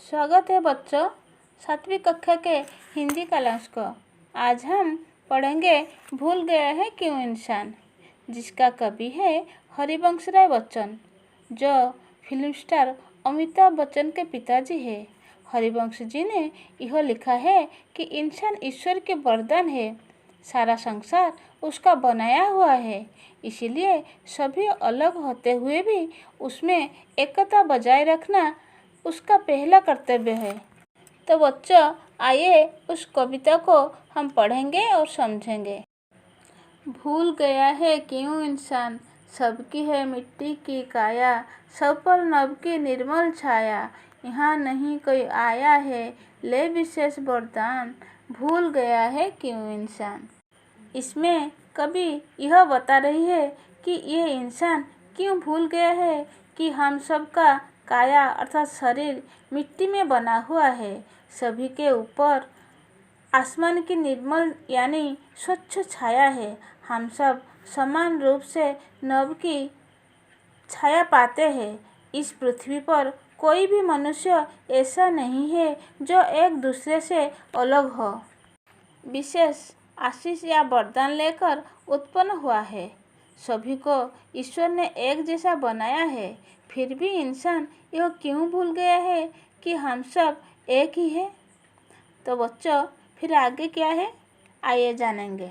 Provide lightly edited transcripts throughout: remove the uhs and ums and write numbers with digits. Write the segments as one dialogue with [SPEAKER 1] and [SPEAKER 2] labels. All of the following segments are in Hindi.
[SPEAKER 1] स्वागत है बच्चों, 7वीं कक्षा के हिंदी कालंश को। आज हम पढ़ेंगे भूल गया है क्यों इंसान, जिसका कवि है हरिवंश राय बच्चन, जो फिल्म स्टार अमिताभ बच्चन के पिताजी हैं। हरिवंश जी ने यह लिखा है कि इंसान ईश्वर के वरदान है, सारा संसार उसका बनाया हुआ है, इसीलिए सभी अलग होते हुए भी उसमें एकता बजाय रखना उसका पहला कर्तव्य है। तो बच्चों, आइए उस कविता को हम पढ़ेंगे और समझेंगे। भूल गया है क्यों इंसान, सबकी है मिट्टी की काया, सब पर नभ की निर्मल छाया, यहाँ नहीं कोई आया है ले विशेष वरदान, भूल गया है क्यों इंसान। इसमें कवि यह बता रही है कि ये इंसान क्यों भूल गया है कि हम सबका काया अर्थात शरीर मिट्टी में बना हुआ है, सभी के ऊपर आसमान की निर्मल यानी स्वच्छ छाया है, हम सब समान रूप से नभ की छाया पाते हैं। इस पृथ्वी पर कोई भी मनुष्य ऐसा नहीं है जो एक दूसरे से अलग हो, विशेष आशीष या वरदान लेकर उत्पन्न हुआ है। सभी को ईश्वर ने एक जैसा बनाया है, फिर भी इंसान यह क्यों भूल गया है कि हम सब एक ही है। तो बच्चों, फिर आगे क्या है, आइए जानेंगे।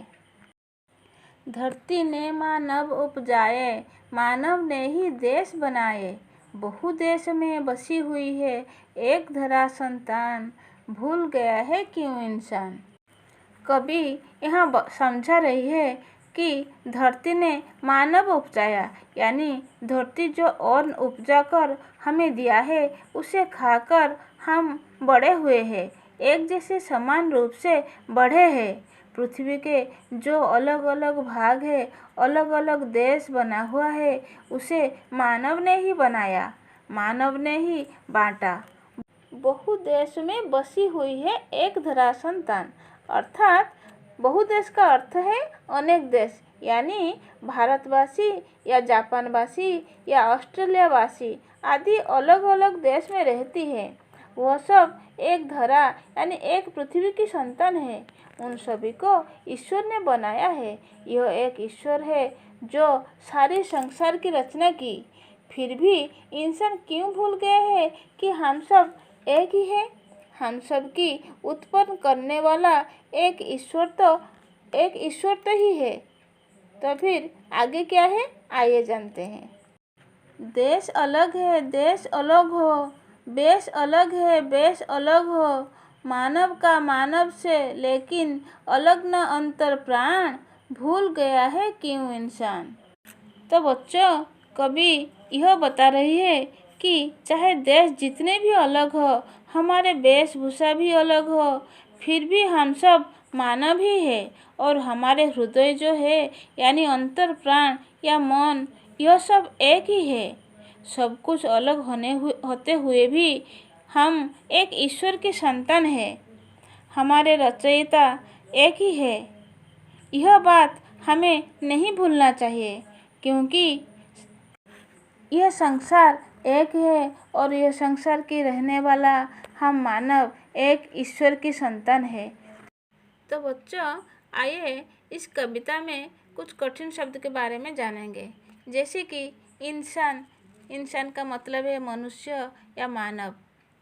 [SPEAKER 1] धरती ने मानव उपजाए, मानव ने ही देश बनाए, बहु देश में बसी हुई है एक धरा संतान, भूल गया है क्यों इंसान। कवि यहाँ समझा रही है कि धरती ने मानव उपजाया, यानी धरती जो अन्न उपजा कर हमें दिया है उसे खाकर हम बड़े हुए हैं, एक जैसे समान रूप से बढ़े हैं। पृथ्वी के जो अलग अलग भाग है, अलग अलग देश बना हुआ है, उसे मानव ने ही बनाया, मानव ने ही बांटा। बहु देश में बसी हुई है एक धरा संतान, अर्थात बहुदेश का अर्थ है अनेक देश, यानी भारतवासी या जापानवासी या ऑस्ट्रेलियावासी आदि अलग अलग देश में रहती है। वह सब एक धरा यानी एक पृथ्वी की संतान है। उन सभी को ईश्वर ने बनाया है। यह एक ईश्वर है जो सारे संसार की रचना की, फिर भी इंसान क्यों भूल गया है कि हम सब एक ही है। हम सब की उत्पन्न करने वाला एक ईश्वर तो ही है। तो फिर आगे क्या है, आइए जानते हैं। देश अलग है देश अलग हो, बेश अलग है बेश अलग हो, मानव का मानव से लेकिन अलग न अंतर प्राण, भूल गया है क्यों इंसान। तो बच्चों, कवि यह बता रही है कि चाहे देश जितने भी अलग हो, हमारे वेशभूषा भी अलग हो, फिर भी हम सब मानव ही है, और हमारे हृदय जो है यानी अंतर प्राण या मन, यह सब एक ही है। सब कुछ अलग होते हुए भी हम एक ईश्वर की संतान है, हमारे रचयिता एक ही है। यह बात हमें नहीं भूलना चाहिए, क्योंकि यह संसार एक है और यह संसार की रहने वाला हम मानव एक ईश्वर की संतान है। तो बच्चों, आइए इस कविता में कुछ कठिन शब्द के बारे में जानेंगे, जैसे कि इंसान, इंसान का मतलब है मनुष्य या मानव,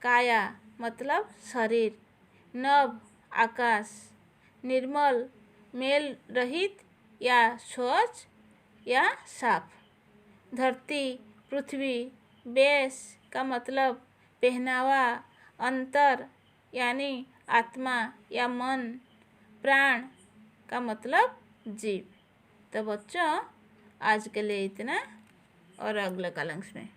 [SPEAKER 1] काया मतलब शरीर, नभ आकाश, निर्मल मेल रहित या स्वच्छ या साफ, धरती पृथ्वी, बेश का मतलब पहनावा, अंतर यानी आत्मा या मन, प्राण का मतलब जीव। तो बच्चों, आज के लिए इतना, और अगले कालंश में